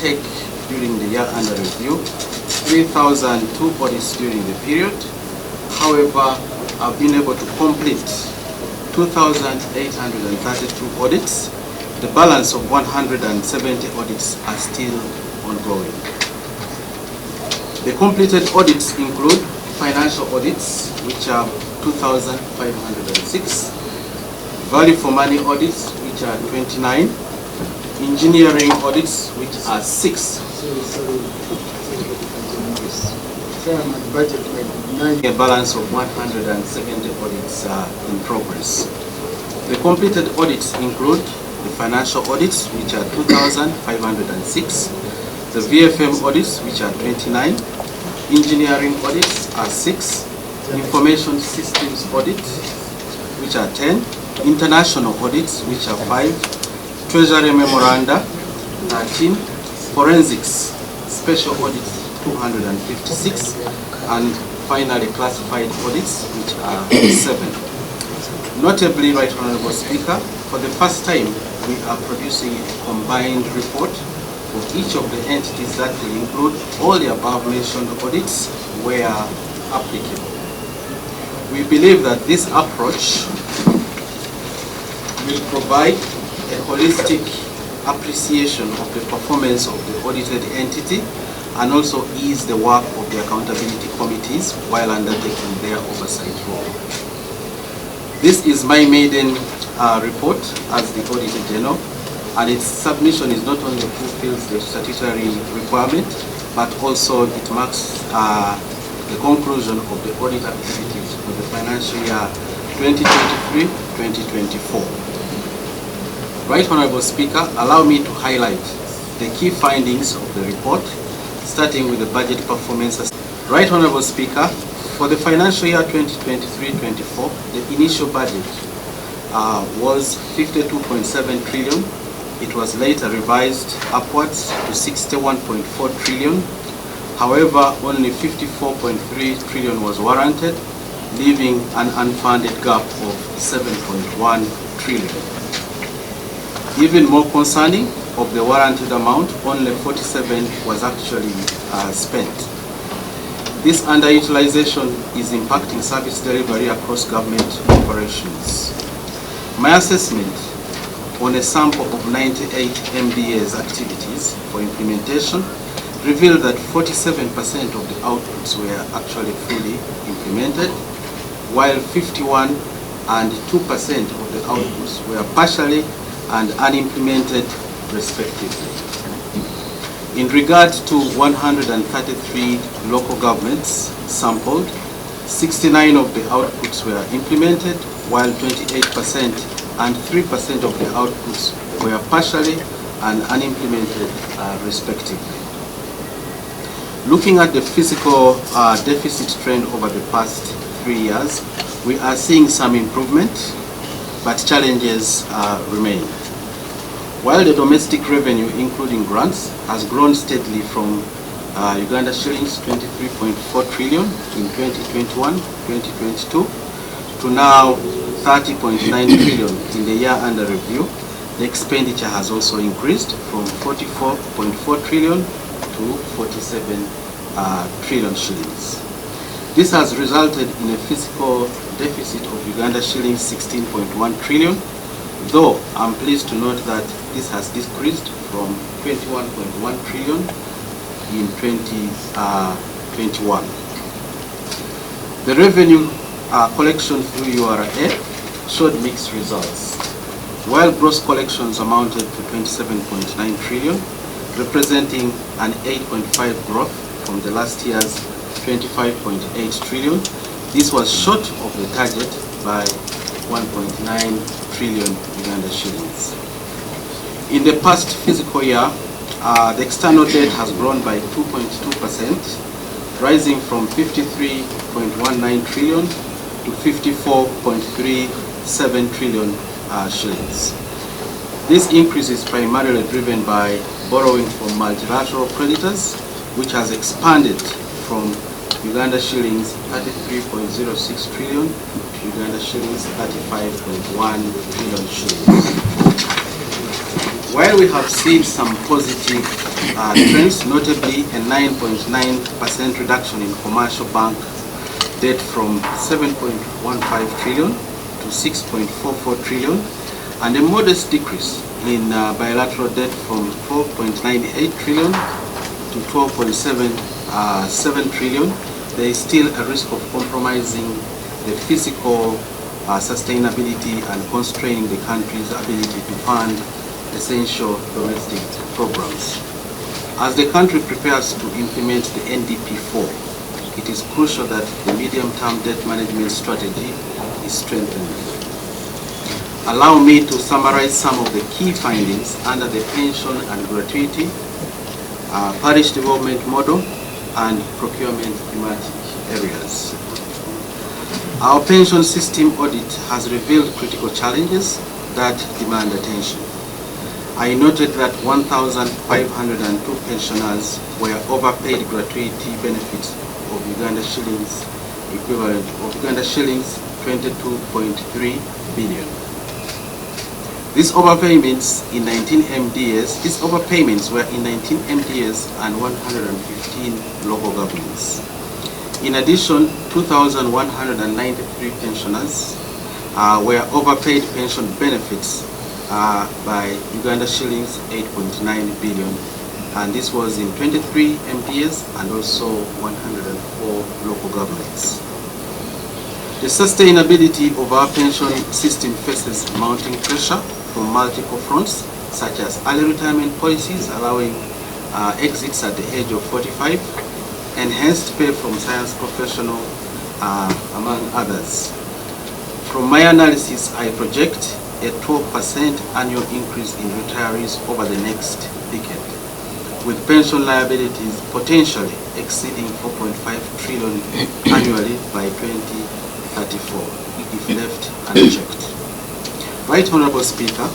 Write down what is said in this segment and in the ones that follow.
undertake during the year under review 3,002 audits during the period. However, I've been able to complete 2,832 audits. The balance of 170 audits are still ongoing. The completed audits include financial audits, which are 2,506, value for money audits, which are 29, engineering audits, which are 6. A balance of 170 audits are in progress. The completed audits include the financial audits, which are 2,506, the VFM audits, which are 29, engineering audits are 6, information systems audits, which are 10, international audits, which are 5, treasury memoranda 13, forensics special audits 256, and finally classified audits, which are 7. Notably, Right Honorable Speaker, for the first time we are producing a combined report for each of the entities that will include all the above mentioned audits where applicable. We believe that this approach will provide a holistic appreciation of the performance of the audited entity and also ease the work of the accountability committees while undertaking their oversight role. This is my maiden report as the Auditor General, and its submission is not only fulfills the statutory requirement, but also it marks the conclusion of the audit activities for the financial year 2023-2024. Right Honorable Speaker, allow me to highlight the key findings of the report, starting with the budget performance. Right Honorable Speaker, for the financial year 2023-24, the initial budget was 52.7 trillion. It was later revised upwards to 61.4 trillion. However, only 54.3 trillion was warranted, leaving an unfunded gap of 7.1 trillion. Even more concerning, of the warranted amount, only 47 was actually spent. This underutilization is impacting service delivery across government operations. My assessment on a sample of 98 MDA's activities for implementation revealed that 47% of the outputs were actually fully implemented, while 51 and 2% of the outputs were partially and unimplemented respectively. In regard to 133 local governments sampled, 69 of the outputs were implemented, while 28% and 3% of the outputs were partially and unimplemented respectively. Looking at the fiscal deficit trend over the past 3 years, we are seeing some improvement, but challenges remain. While the domestic revenue, including grants, has grown steadily from Uganda shillings 23.4 trillion in 2021-2022 to now 30.9 trillion in the year under review, the expenditure has also increased from 44.4 trillion to 47 trillion shillings. This has resulted in a fiscal deficit of Uganda shillings 16.1 trillion, though I'm pleased to note that this has decreased from 21.1 trillion in 2021. The revenue collection through URA showed mixed results. While gross collections amounted to 27.9 trillion, representing an 8.5 growth from the last year's 25.8 trillion, this was short of the target by 1.9 trillion Uganda shillings. In the past fiscal year, the external debt has grown by 2.2%, rising from 53.19 trillion to 54.37 trillion shillings. This increase is primarily driven by borrowing from multilateral creditors, which has expanded from Uganda shillings 33.06 trillion to Uganda shillings 35.1 trillion shillings. While we have seen some positive trends, notably a 9.9% reduction in commercial bank debt from 7.15 trillion to 6.44 trillion, and a modest decrease in bilateral debt from 4.98 trillion to 12.77 trillion. There is still a risk of compromising the fiscal sustainability and constraining the country's ability to fund essential domestic programs. As the country prepares to implement the NDP4, it is crucial that the medium-term debt management strategy is strengthened. Allow me to summarize some of the key findings under the pension and gratuity, parish development model, and procurement thematic areas. Our pension system audit has revealed critical challenges that demand attention. I noted that 1,502 pensioners were overpaid gratuity benefits of Uganda shillings equivalent of Uganda shillings 22.3 billion. These overpayments in 19 MDAs, these overpayments were in 19 MDAs and 115 local governments. In addition, 2,193 pensioners were overpaid pension benefits by Uganda shillings 8.9 billion, and this was in 23 MDAs and also 104 local governments. The sustainability of our pension system faces mounting pressure from multiple fronts, such as early retirement policies allowing exits at the age of 45, enhanced pay from science professional, among others. From my analysis, I project a 12% annual increase in retirees over the next decade, with pension liabilities potentially exceeding 4.5 trillion annually by 2034 if left unchecked. Right Honorable Speaker,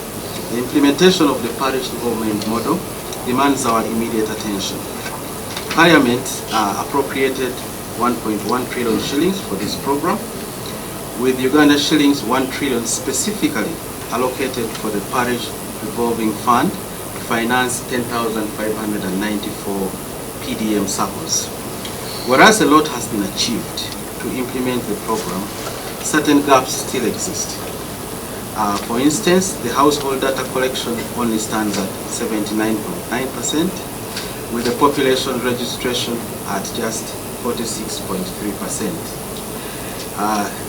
the implementation of the parish development model demands our immediate attention. Parliament appropriated 1.1 trillion shillings for this program, with Uganda shillings 1 trillion specifically allocated for the parish revolving fund to finance 10,594 PDM circles. Whereas a lot has been achieved to implement the program, certain gaps still exist. For instance, the household data collection only stands at 79.9%, with the population registration at just 46.3%.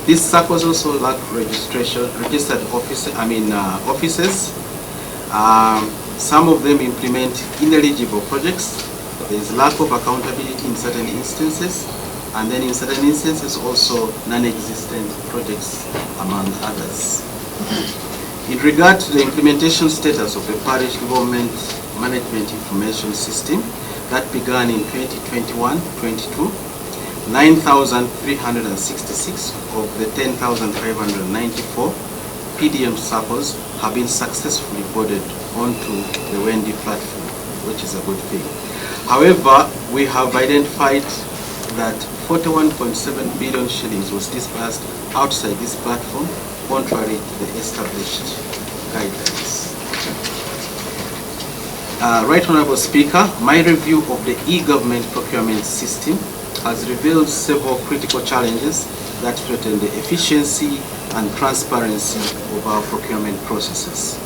These circles also lack registered offices. Some of them implement ineligible projects. There is lack of accountability in certain instances, and then in certain instances also non-existent projects, among others. In regard to the implementation status of the Parish Development Management Information System that began in 2021-22, 9,366 of the 10,594 PDM circles have been successfully boarded onto the Wendy platform, which is a good thing. However, we have identified that 41.7 billion shillings was disbursed outside this platform, contrary to the established guidelines. Right Honorable Speaker, my review of the e-government procurement system has revealed several critical challenges that threaten the efficiency and transparency of our procurement processes.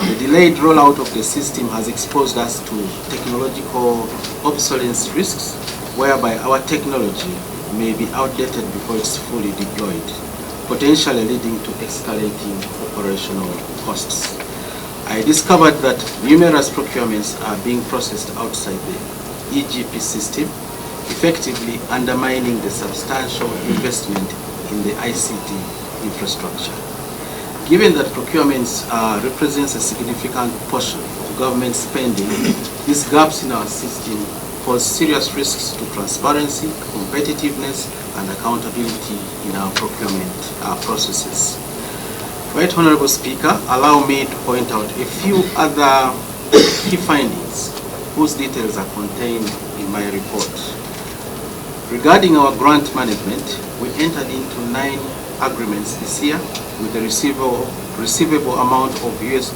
The delayed rollout of the system has exposed us to technological obsolescence risks, whereby our technology may be outdated before it's fully deployed, potentially leading to escalating operational costs. I discovered that numerous procurements are being processed outside the EGP system, effectively undermining the substantial investment in the ICT infrastructure. Given that procurements represents a significant portion of government spending, these gaps in our system pose serious risks to transparency, competitiveness, and accountability in our procurement processes. Right Honorable Speaker, allow me to point out a few other key findings whose details are contained in my report. Regarding our grant management, we entered into 9 agreements this year with a receivable amount of US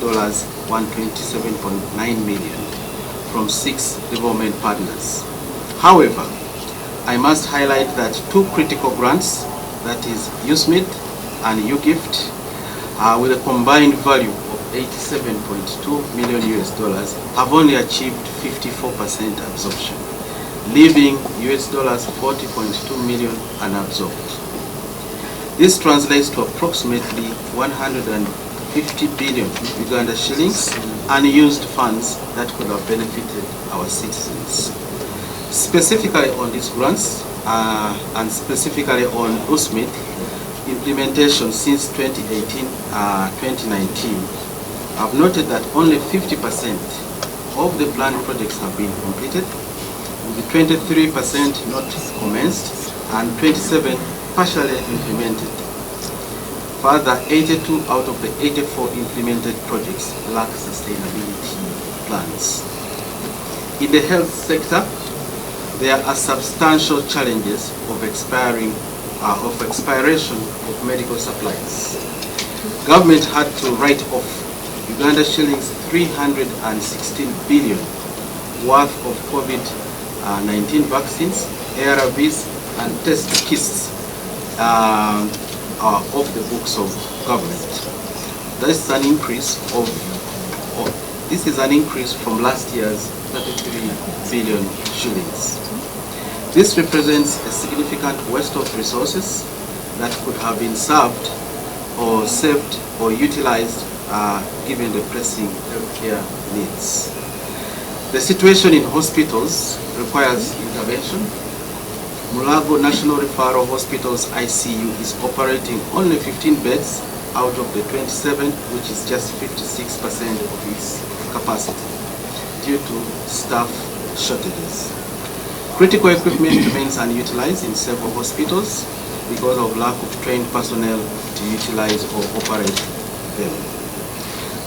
$127.9 million, from 6 development partners. However, I must highlight that 2 critical grants, that is USMID and UGIFT, with a combined value of $87.2 million have only achieved 54% absorption, leaving $40.2 million unabsorbed. This translates to approximately 150 billion Uganda shillings unused funds that could have benefited our citizens. Specifically on these grants and specifically on USMID implementation since 2018-2019, I've noted that only 50% of the planned projects have been completed, with 23% not commenced and 27 partially implemented. Further, 82 out of the 84 implemented projects lack sustainability plans. In the health sector, there are substantial challenges of expiration of medical supplies. Government had to write off Uganda shillings 316 billion worth of COVID-19 vaccines, ARVs, and test kits off the books of government. This is an increase from last year's 33 billion shillings. This represents a significant waste of resources that could have been saved or utilized given the pressing healthcare needs. The situation in hospitals requires intervention. Mulago National Referral Hospital's ICU is operating only 15 beds out of the 27, which is just 56% of its capacity due to staff shortages. Critical equipment remains unutilized in several hospitals because of lack of trained personnel to utilize or operate them.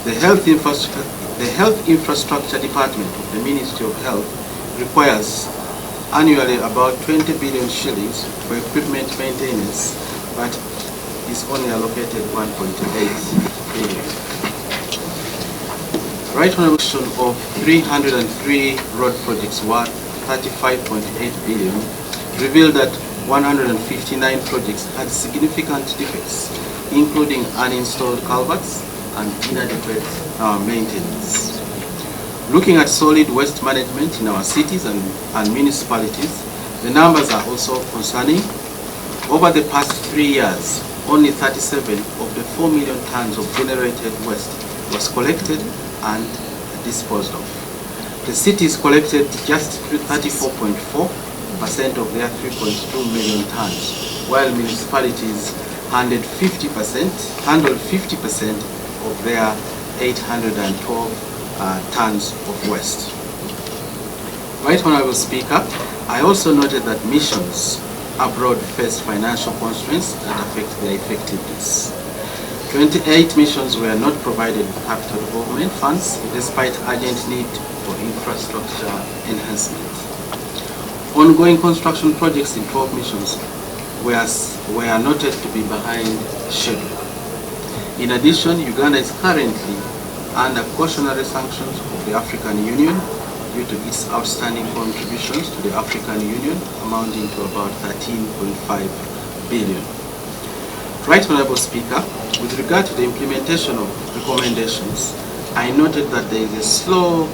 The Health Infrastructure Department of the Ministry of Health requires annually about 20 billion shillings for equipment maintenance, but is only allocated 1.8 billion. Right honorable of 303 road projects worth 35.8 billion revealed that 159 projects had significant defects, including uninstalled culverts and inadequate maintenance. Looking at solid waste management in our cities and municipalities, the numbers are also concerning. Over the past 3 years, only 37 of the 4 million tons of generated waste was collected and disposed of. The cities collected just 34.4% of their 3.2 million tons, while municipalities handled 50% of their 812 tons of waste. Right Honorable Speaker, I also noted that missions abroad face financial constraints that affect their effectiveness. 28 missions were not provided with capital development funds despite urgent need for infrastructure enhancement. Ongoing construction projects in 12 missions were noted to be behind schedule. In addition, Uganda is currently under cautionary sanctions of the African Union due to its outstanding contributions to the African Union amounting to about 13.5 billion. Right Honorable Speaker, with regard to the implementation of recommendations, I noted that there is a slow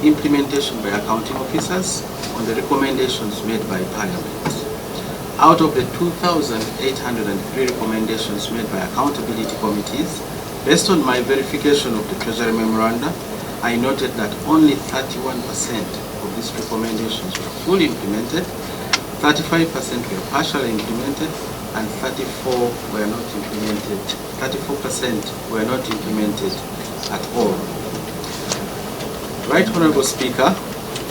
implementation by accounting officers on the recommendations made by Parliament. Out of the 2,803 recommendations made by accountability committees, based on my verification of the Treasury Memoranda, I noted that only 31% of these recommendations were fully implemented, 35% were partially implemented, and 34% were not implemented at all. Right Honorable Speaker,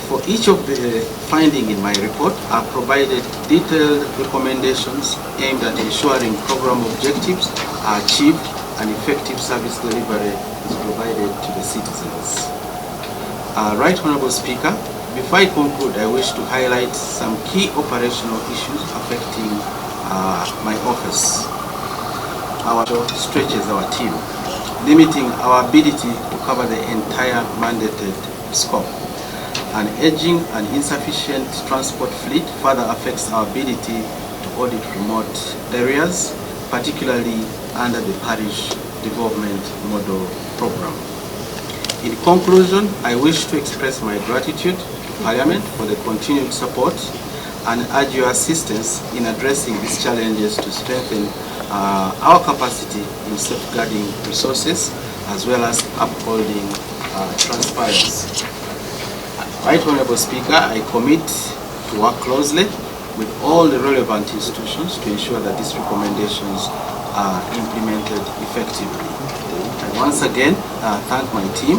for each of the findings in my report, I provided detailed recommendations aimed at ensuring program objectives are achieved and effective service delivery is provided to the citizens. Right Honorable Speaker, before I conclude, I wish to highlight some key operational issues affecting my office. Our stretches our team, limiting our ability to cover the entire mandated scope. An aging and insufficient transport fleet further affects our ability to audit remote areas, particularly under the Parish Development Model Program. In conclusion, I wish to express my gratitude to Parliament for the continued support and urge your assistance in addressing these challenges to strengthen our capacity in safeguarding resources as well as upholding transparency. Right Honourable Speaker, I commit to work closely with all the relevant institutions to ensure that these recommendations are implemented effectively. I once again thank my team,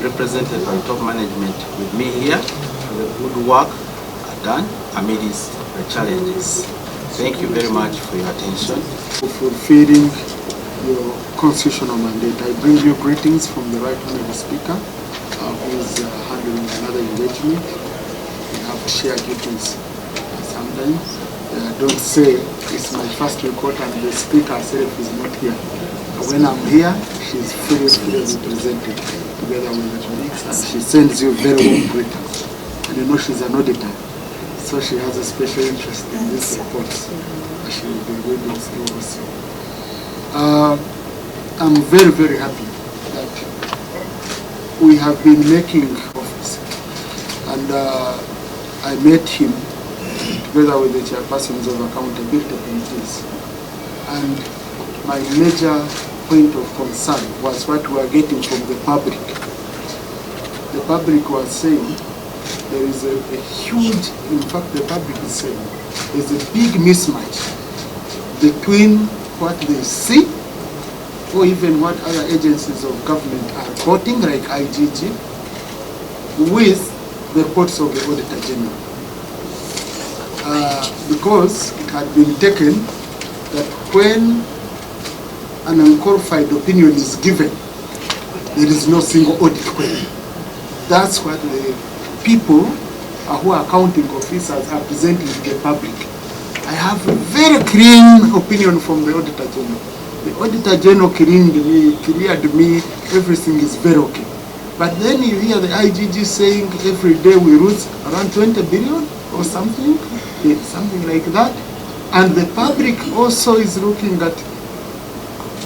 represented by top management with me here, for the good work done amidst the challenges. Thank you very much for your attention. For fulfilling your constitutional mandate, I bring you greetings from the Right Honourable Speaker, who is handling another engagement. We have shared duties sometimes. Don't say it's my first report and the Speaker herself is not here. When I'm here, she's fully represented together with the colleagues, and she sends you very warm greetings. And you know she's an auditor, so she has a special interest in these reports. She will be reading through also. I'm very, very happy that we have been making office, and I met him together with the chairpersons of accountability committees, and my major point of concern was what we are getting from the public. The public was saying there is a huge, in fact the public is saying, there's a big mismatch between what they see or even what other agencies of government are quoting, like IGG, with the reports of the Auditor General. Because it had been taken that when an unqualified opinion is given, there is no single audit query. That's what the people who are accounting officers are presenting to the public. I have a very clean opinion from the Auditor General. The Auditor General cleared me, everything is very okay. But then you hear the IGG saying every day we lose around 20 billion or something like that. And the public also is looking at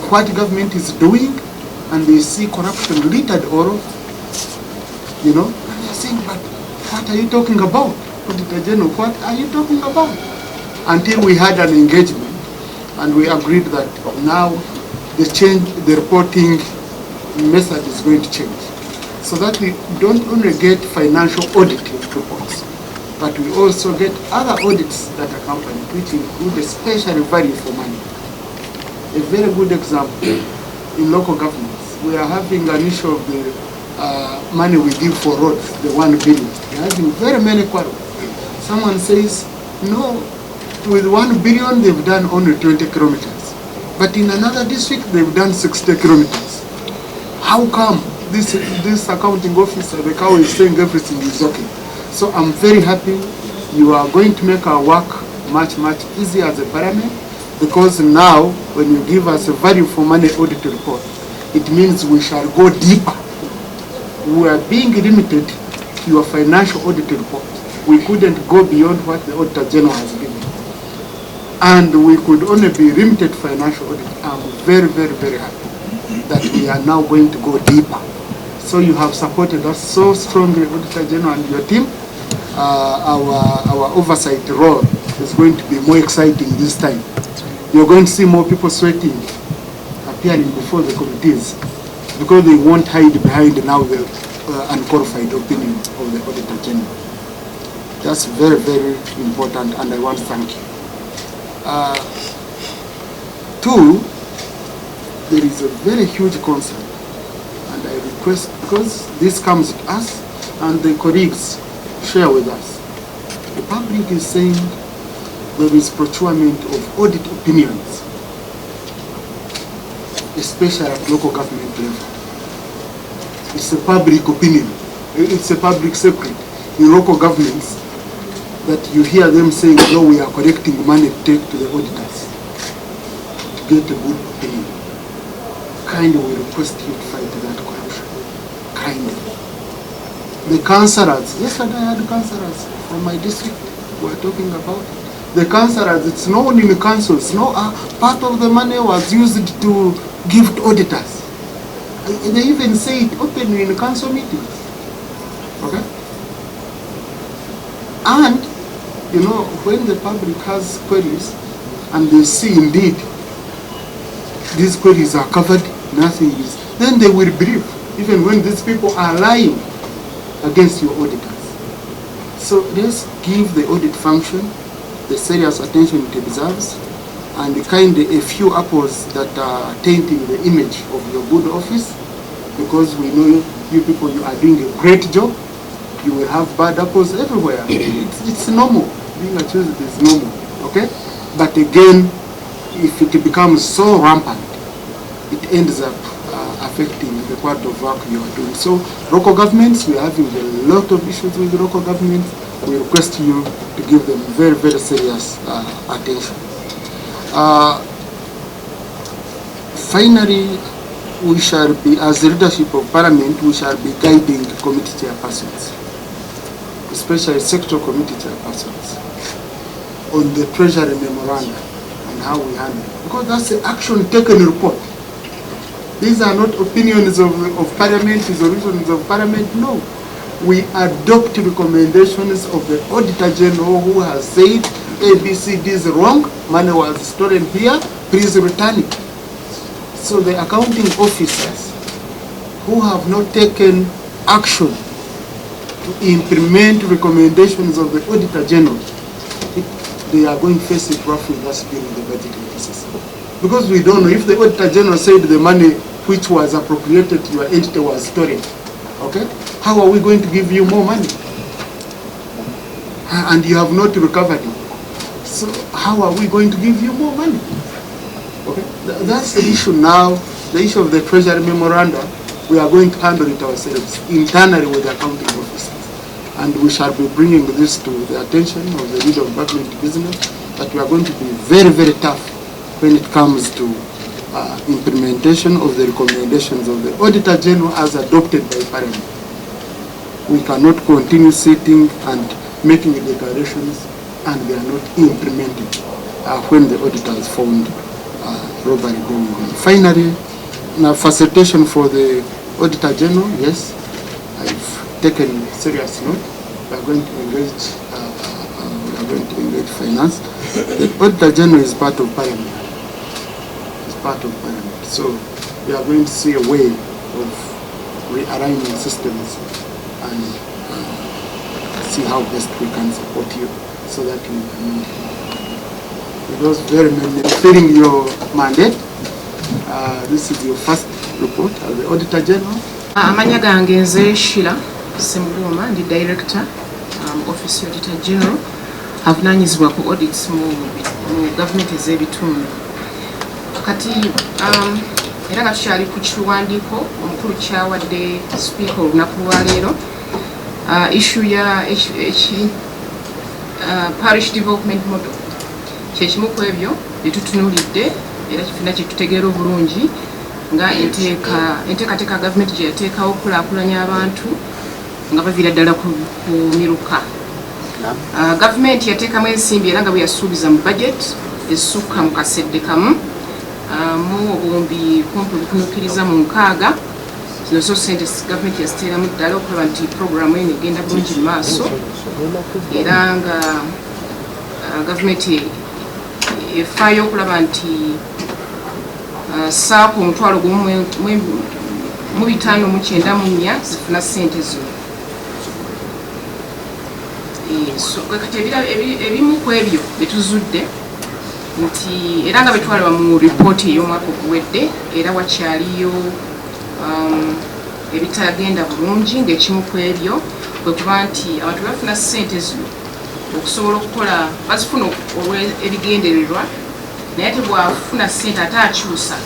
what government is doing, and they see corruption littered all over, you know, and they're saying, but what are you talking about? Auditor General, what are you talking about? Until we had an engagement, and we agreed that now the reporting method is going to change, so that we don't only get financial audit reports, but we also get other audits that accompany, which include especially value for money. A very good example, in local governments, we are having an issue of the money we give for roads, the 1 billion. We are having very many quarrels. Someone says, no, with 1 billion they've done only 20 kilometers. But in another district they've done 60 kilometers. How come this accounting officer, the cow, is saying everything is okay? So I'm very happy. You are going to make our work much, much easier as a Parliament, because now when you give us a value for money audit report, it means we shall go deeper. We are being limited to your financial audit report. We couldn't go beyond what the Auditor General has given. And we could only be limited to financial audit. I'm very, very, very happy that we are now going to go deeper. So you have supported us so strongly, Auditor General and your team. Our oversight role is going to be more exciting this time. You're going to see more people sweating, appearing before the committees, because they won't hide behind now the unqualified opinion of the Auditor General. That's very, very important, and I want to thank you. Two, there is a very huge concern, and I request, because this comes to us and the colleagues share with us. The public is saying there is procurement of audit opinions, especially at local government level. It's a public opinion. It's a public secret in local governments that you hear them saying, no, we are collecting money to take to the auditors to get a good opinion. Kindly, we request you to fight that corruption. Kindly. The councillors, yesterday I had councillors from my district who were talking about it. The councillors, it's known in the councils, no, part of the money was used to give to auditors. They even say it openly in the council meetings. Okay? And, you know, when the public has queries and they see indeed these queries are covered, nothing is, then they will believe, even when these people are lying against your auditors. So let's give the audit function the serious attention it deserves, and kind of a few apples that are tainting the image of your good office, because we know you people, you are doing a great job. You will have bad apples everywhere. It's normal. Being accused is normal, okay? But again, if it becomes so rampant, it ends up affecting the quality of work you are doing. So local governments, we are having a lot of issues with local governments. We request you to give them very, very serious attention. Finally, we shall be, as the leadership of Parliament, we shall be guiding committee chairpersons, especially sectoral committee chairpersons, on the Treasury memoranda and how we handle it. Because that's the action taken report. These are not opinions of Parliament, resolutions of Parliament, no. We adopt recommendations of the Auditor General, who has said ABCD is wrong, money was stolen here, please return it. So the accounting officers who have not taken action to implement recommendations of the Auditor General, they are going to face it rough with us during the budget process. Because we don't know if the Auditor General said the money which was appropriated to your entity was stolen. Okay? How are we going to give you more money? And you have not recovered it. So how are we going to give you more money? Okay? That's the issue now. The issue of the Treasury memoranda, we are going to handle it ourselves internally with the accounting officers. And we shall be bringing this to the attention of the leader of government business, that we are going to be very, very tough when it comes to implementation of the recommendations of the Auditor General as adopted by Parliament. We cannot continue sitting and making declarations and they are not implemented when the auditors found robbery going on. Finally, now facilitation for the Auditor General, yes, I've taken serious note. We are going to engage finance. The Auditor General is part of Parliament. Part of Parliament. So we are going to see a way of realigning systems and see how best we can support you so that you can those very many filling your mandate. This is your first report as the Auditor General. Amanya gange nze Shira Semugoma ndi Director Office Auditor General avunanyizibwa ku audits mu government ez'ebitundu. Kati era nga tukyali ku kiwandiiko omukulu kyawadde Speaker olunaku lwa leero issue ya parish development model kyekimu ku ebyo bye tutunuulidde era kifuna kye tutegeera obulungi nga enteekateeka gavumenti gye yateekawo okulaakulanya abantu nga baviira ddala ku miruka. Gavumenti yateekamu ensimbi era nga bwe yasuubiza mu budget esukka mu kasedde kamu mu obuwumbi kumpi bukunuukiriza mu 6. Zino zo ssente gavumenti yaziteeramu ddala okulaba nti puroguramu eno egenda bulungi mu maaso era nga gavumenti efaayo okulaba nti saako omutwalo gumu mu 594 zifuna ssente zino. Kati ebimu ku ebyo bye tuzudde nti era nga betwalibwa mu ripooti ey'omwaka oguwedde era wakyaliyo ebitagenda bulungi, ng'ekimu ku ebyo kwe kuba nti abantu bafuna ssente zino okusobola okukola bazifuna olw'ebigendererwa naye tebwafuna ssente ate akyusa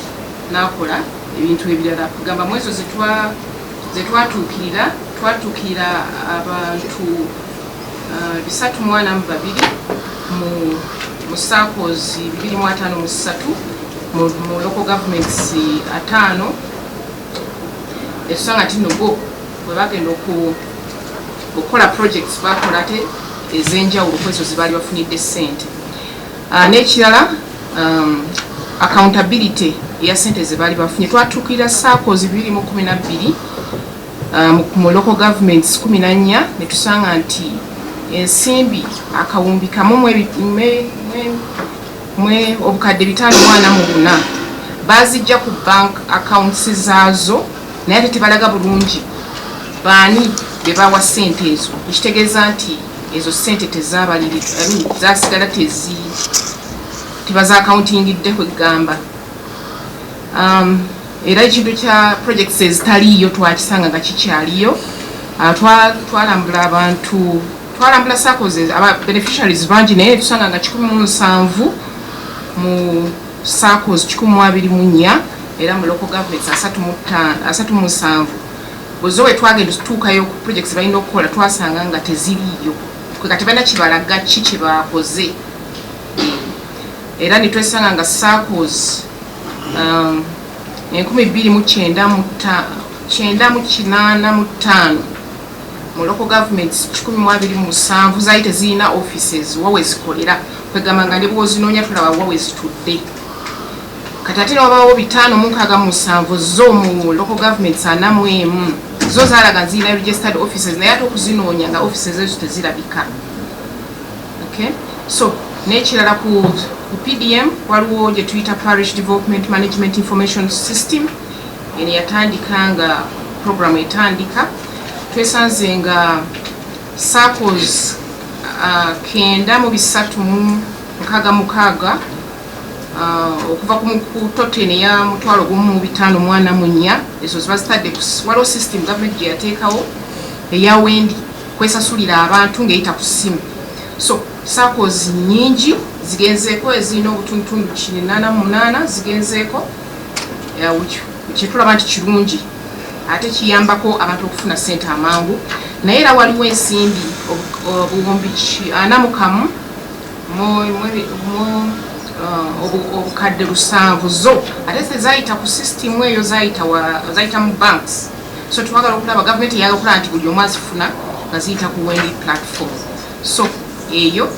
n'akola ebintu ebirala. Kugamba mu ezo twatuukirira abantu 342 mu SACCOs 253 mu local governments 5 esanga tino bo bwe bagenda okukola projects bakola ate ez'enjawulo kwezo ze baali bafunidde ssente. N'ekirala accountability eya ssente ze baali bafunye. Twatuukirira SACCOs 2012 mu local governments 14 ne tusanga nti ensimbi akawumbi kamu mwe obukadde 544 bazijja ku bank accounts zaazo naye ate tebalaga bulungi baani be bawa ssente ezo, ekitegeeza nti ezo ssente tezaabaliriddwa zasigala tebaza accountingidde kwegamba. Era ekintu kya projects ezitaliiyo twakisanga nga kikyaliyo. Twalambula abantu, twalambula SACCOs aba beneficiaries bangi naye tusanga nga 17 mu SACCOs 124 era mu local governments 37. Bwezo we twagenda tutuukayo ku projects balina okukola twasanga nga teziriiyo kati balina kibalaga ki kye baakoze. Era nitwesanga nga SACCOs 2985 mu local governments 127 zaali tezirina offices wawe zikolera kwegamba nga ne bw'ozinoonya tulaba wawe zitudde. Kati ate wabaawo 567 zo mu local governments 41 zo zaalaga zirina registered offices naye ate okuzinoonya nga offices ezo tezirabika. Okay? So n'ekirala ku PDM waliwo gye tuyita Parish Development Management Information System eno yatandika nga program etandika. Twesanze nga SACCOs 936 okuva ku toteni ya 1,544 ezo ziba zitadde waliwo system government gye yateekawo eyawendi kwesasulira abantu ng'eyita ku ssimu. So SACCOs nyingi zigenzeeko ezirina obutundutundu 88 zigenzeeko kyetulaba nti kirungi ate kiyambako abantu okufuna ssente amangu. Naye era waliwo ensimbi obuwumbi 41 obukadde 7 zo ate tezayita ku system eyo zayita mu banks. So twagala okulaba government eyagala okulaba nti buli omu azifuna nga ziyita ku Wendi platform. So eyo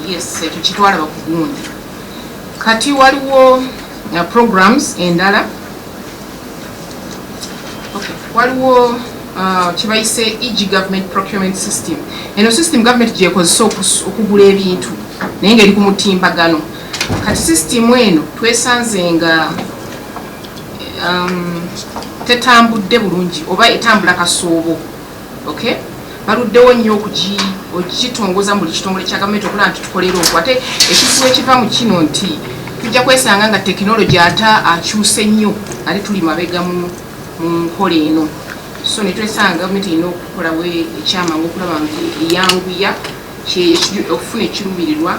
yes tukitwalaba ku gundi. Kati waliwo programs endala. Okay, waliwo kibayise e-government procurement system. Eno system government gyekozesa okugula ebintu naye ng'eri ku mutimbagano. Kati system eno twesanze nga tetambudde bulungi oba etambula kasoobo. Okay? Baluddewo nnyo okugitongoza mu buli kitongole kya gavumenti okulaba nti tukolera okwo. Ate ekisibo ekiva mu kino nti tujja kwesanga nga tekinologi ata akyuse nnyo ate tuli mabega mu nkola eno. So ne twesanga gavumenti erina okukolawo ekyamangu okulaba nti eyanguya okufuna ekiruubirirwa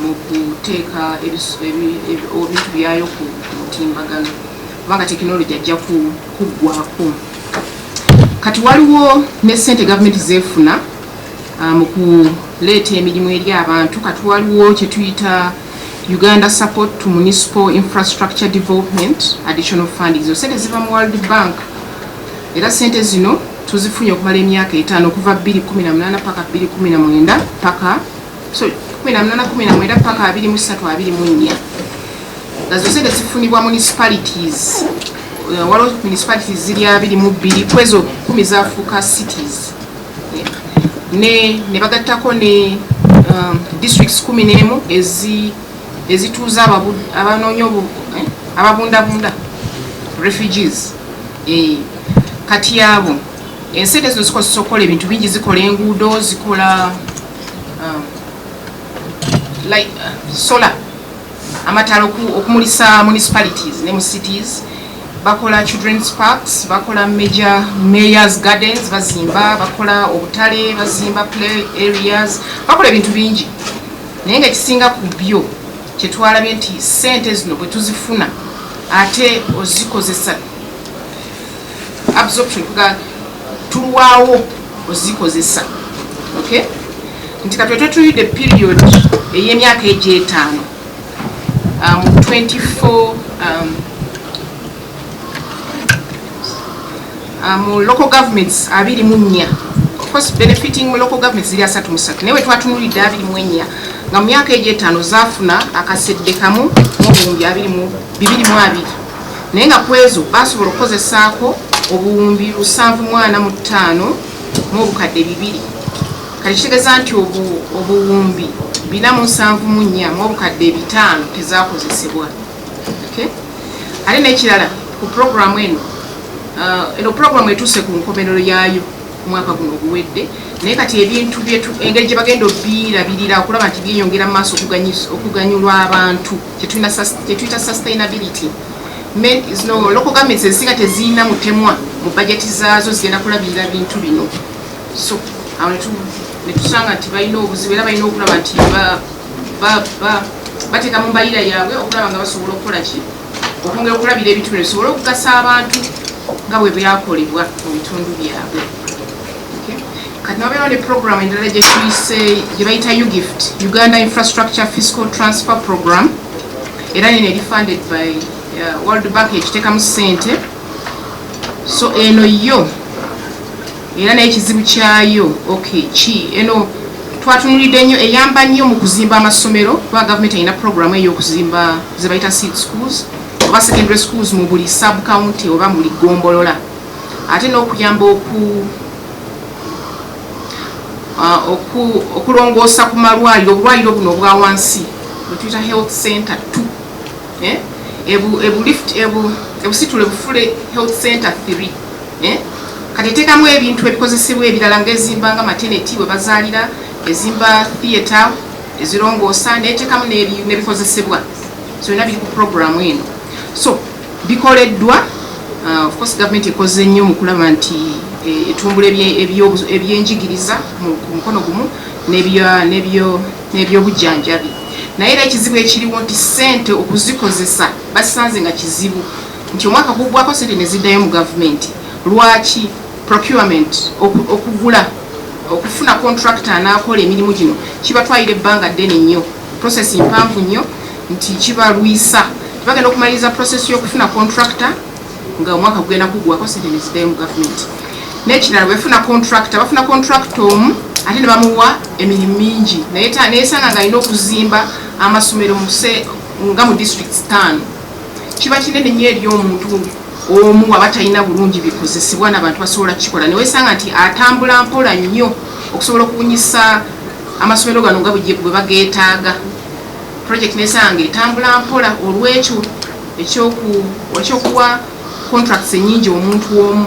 mu kuteeka ebintu byayo ku mutimbagano kubanga tekinologi ajja kuggwako. Kati waliwo ne ssente gavumenti zeefuna mu kuleeta emirimu eri abantu. Kati waliwo kye tuyita Uganda Support to Municipal Infrastructure Development Additional Funding. Zo ssente ziva mu World Bank era ssente zino tuzifunye okumala emyaka 5 okuva 2018 paka 2019 paka 2018 paka 2023 nga zo ssente zifunibwa municipalities. Waliwo municipalities ziri 22 kwezo 10 zaafuuka cities ne bagattako ne districts 11 ezituuza abanoonya ababundabunda refugees. Kati abo ensente zino zikozesa okukola ebintu bingi, zikola enguudo, zikola like solar amatalo okumulisa municipalities ne mu cities, bakola children's parks, bakola mayors gardens, bazimba, bakola obutale, bazimba play areas, bakola ebintu bingi. Naye nga kisinga ku byo kyetwalabye nti ssente zino bwe tuzifuna ate ozikozesa absorption kuga tulwawo ozikozesa. Okay, nti katwe tuyidde period ey'emyaka egy'etaano mu 24 mu local governments 24 of course benefiting mu local governments ziri 33 newe twatunulidde 24 nga mu myaka egy'etaano zaafuna akasedde kamu mu buwumbi 22 naye nga kwezo basobola okukozesaako obuwumbi 745 mu obukadde 2 kati kitegeeza nti obuwumbi 474 mu obukadde 5 tezakozesebwa. Ate n'ekirala ku programu eno programu etuuse ku nkomerero yaayo omwaka guno oguwedde naye kati ebintu engeri gye bagenda obirabirira okulaba nti byeyongera mu maaso okuganyulwa abantu kyetuyita sustainability. Local governments ezisinga teziina mutemwa mu bajeti zaazo zigenda kulabirira bintu bino, so awo netusanga nti balina obuzibu era balina okulaba nti bateeka mu mbalira yaabwe okulaba nga basobola okukola ki okwongera okulabira ebintu bino bisobola okugasa abantu nga bwe byakolebwa mu bitundu byabwe. Kati nabeerawo ne programu endala gye bayita UGIFT, Uganda Infrastructure Fiscal Transfer Program, era nene eri funded by World Bank ekiteekamu ssente. So eno yo era n'ekizibu kyayo eno twatunulidde nnyo eyamba nnyo mu kuzimba amasomero kuba gavumenti erina programu ey'okuzimba ze bayita seed schools oba secondary schools mu buli sub county oba buli gombolola, ate n'okuyamba okulongoosa ku malwaliro obulwaliro buno obwa wansi bwetuyita health center 2 ebusitule bufule health center 3 kati eteekamu ebintu ebikozesebwa ebirala ng'ezimba nga maternity bwe bazaalira, ezimba theatre ezirongoosa, neteekamu n'ebikozesebwa byonna biri ku programu eno. So bikoleddwa of course government ekoze nnyo mu kulaba nti etumbula ebyenjigiriza ku mukono gumu n'ebyobujjanjabi, naye era ekizibu ekiriwo nti ssente okuzikozesa basanze nga kizibu nti omwaka gugwako ssente ne ziddayo mu gavumenti. Lwaki? Procurement, okufuna contractor anaakola emirimu gino kibatwalira ebbanga ddene nnyo, process mpanvu nnyo nti kibalwisa bagenda okumaliriza process y'okufuna contractor nga omwaka gugenda kugwako ssente ne ziddayo mu gavumenti. N'ekirala bafuna contractor omu ate ne bamuwa emirimu mingi naye sanga nga alina okuzimba amasomero nga mu districts 5 kiba kinene nnyo eri omuntu omu aba talina bulungi bikozesebwa n'abantu basobola kikola ne weesanga nti atambula mpola nnyo okusobola okubunyisa amasomero gano nga bwe bageetaaga. Project nesanga etambula mpola olw'ekyo ekyokuwa contracts ennyingi omuntu omu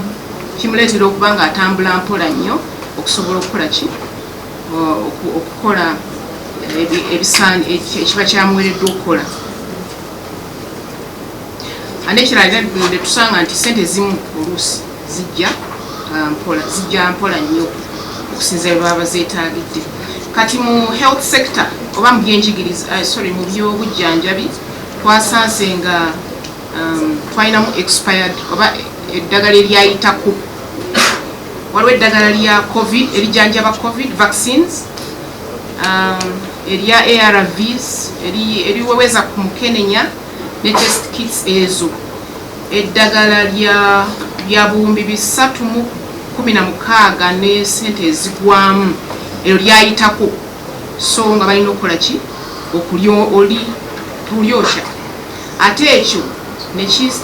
kimuleetera okuba nga atambula mpola nnyo okusobola okukola okukola ebisaani ekiba kyamuweereddwa okukola. Anekirala tusanga nti ssente ezimu oluusi zijja mpola nnyo okusinziira bwe baba zeetaagidde. Kati mu health sector oba mu byenjigiriza mu byobujjanjabi twasanze nga twalinamu expired oba eddagala eryayitako. Waliwo eddagala lya covid erijjanjaba covid vaccines, erya ARVs eriweweza ku mukenenya ne test kits ezo. Eddagala lya buwumbi 316 ne ssente ezigwamu eryo lyayitako, so nga balina okukola ki okulyosha. Ate ekyo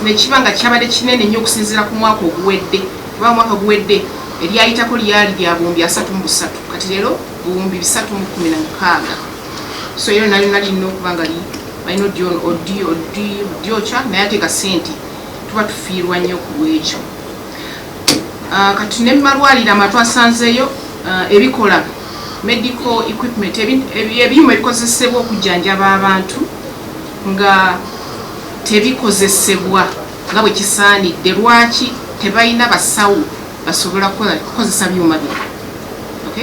nekiba nga kyabadde kinene nnyo okusinziira ku mwaka oguwedde, kuba mwaka oguwedde eryayitako lyali lya buwumbi 33 kati leero buwumbi 316. So eryo nalyo nalina okuba nga balina odyokya naye ate ga ssente tuba tufiirwa nnyo ku lwekyo. Kati ne malwaliro amatwasanzeeyo ebikola medical equipment ebyuma ebikozesebwa okujjanjaba abantu nga tebikozesebwa nga bwe kisaanidde. Lwaki? Tebalina basawo basobola kukozesa byuma bino.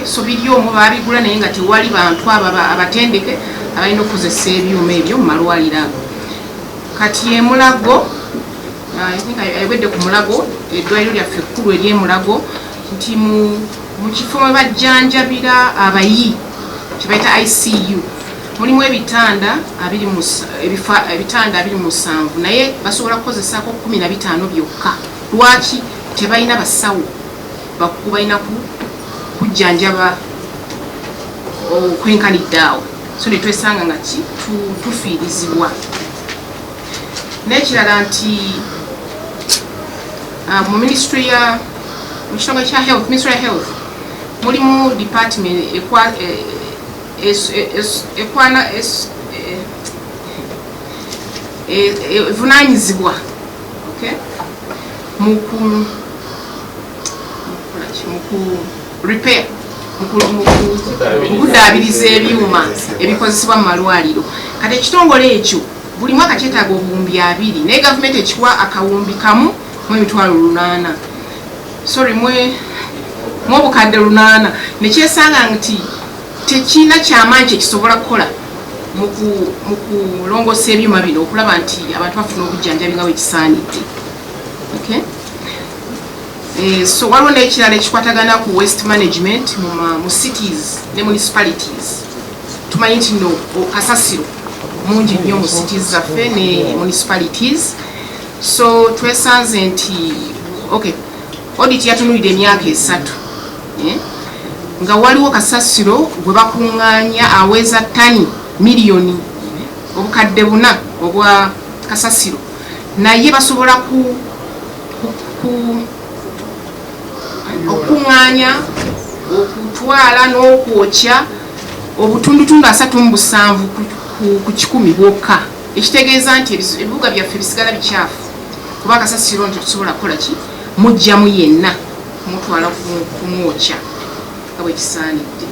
So biri omwo babigula naye nga tewali bantu abatendeke abalina okukozesa ebyuma ebyo mu malwaliro ago. Kati emulago ayogedde ku mulago, eddwaliro lyaffe ekkulu ery'emulago nti mu kifo mwe bajjanjabira abayi kyebayita ICU mulimu ebitanda 27 naye basobola kukozesako 15 byokka. Lwaki? tebalina basawo bakugu balina kujjanjaba okwenkanidde awo, so ne twesanga nga tufiirizibwa. N'ekirala nti mu ministry ya mu kitongole kya health, ministry ya health mulimu department evunanyizibwa mu repair, okudaabiriza ebyuma ebikozesebwa mu malwaliro. Kati ekitongole ekyo buli mwaka kyetaaga obuwumbi 2 naye gavumenti ekiwa akawumbi kamu mu emitwalo 8, sorry mu obukadde 8, nekyesanga nti tekina kyamaanyi kyekisobola kukola mu kulongoosa ebyuma bino okulaba nti abantu bafuna obujjanjabi nga bwekisaanidde. So waliwo n'ekirala ekikwatagana ku waste management mu cities ne municipalities. Tumanyi nti no kasasiro mungi nnyo mu cities zaffe ne municipalities, so twesanze nti audit yatunulidde emyaka 3 nga waliwo kasasiro gwe bakuŋŋaanya aweza ttani miliyoni obukadde 4 obwa kasasiro, naye basobola okuŋŋaanya okutwala n'okwokya obutundutundu 37 ku 100 bwokka, ekitegeeza nti ebibuga byaffe bisigala bikyafu kuba kasasiro nti tusobola kukola ki mujjamu yenna kumutwala kumwokya nga bwe kisaanidde.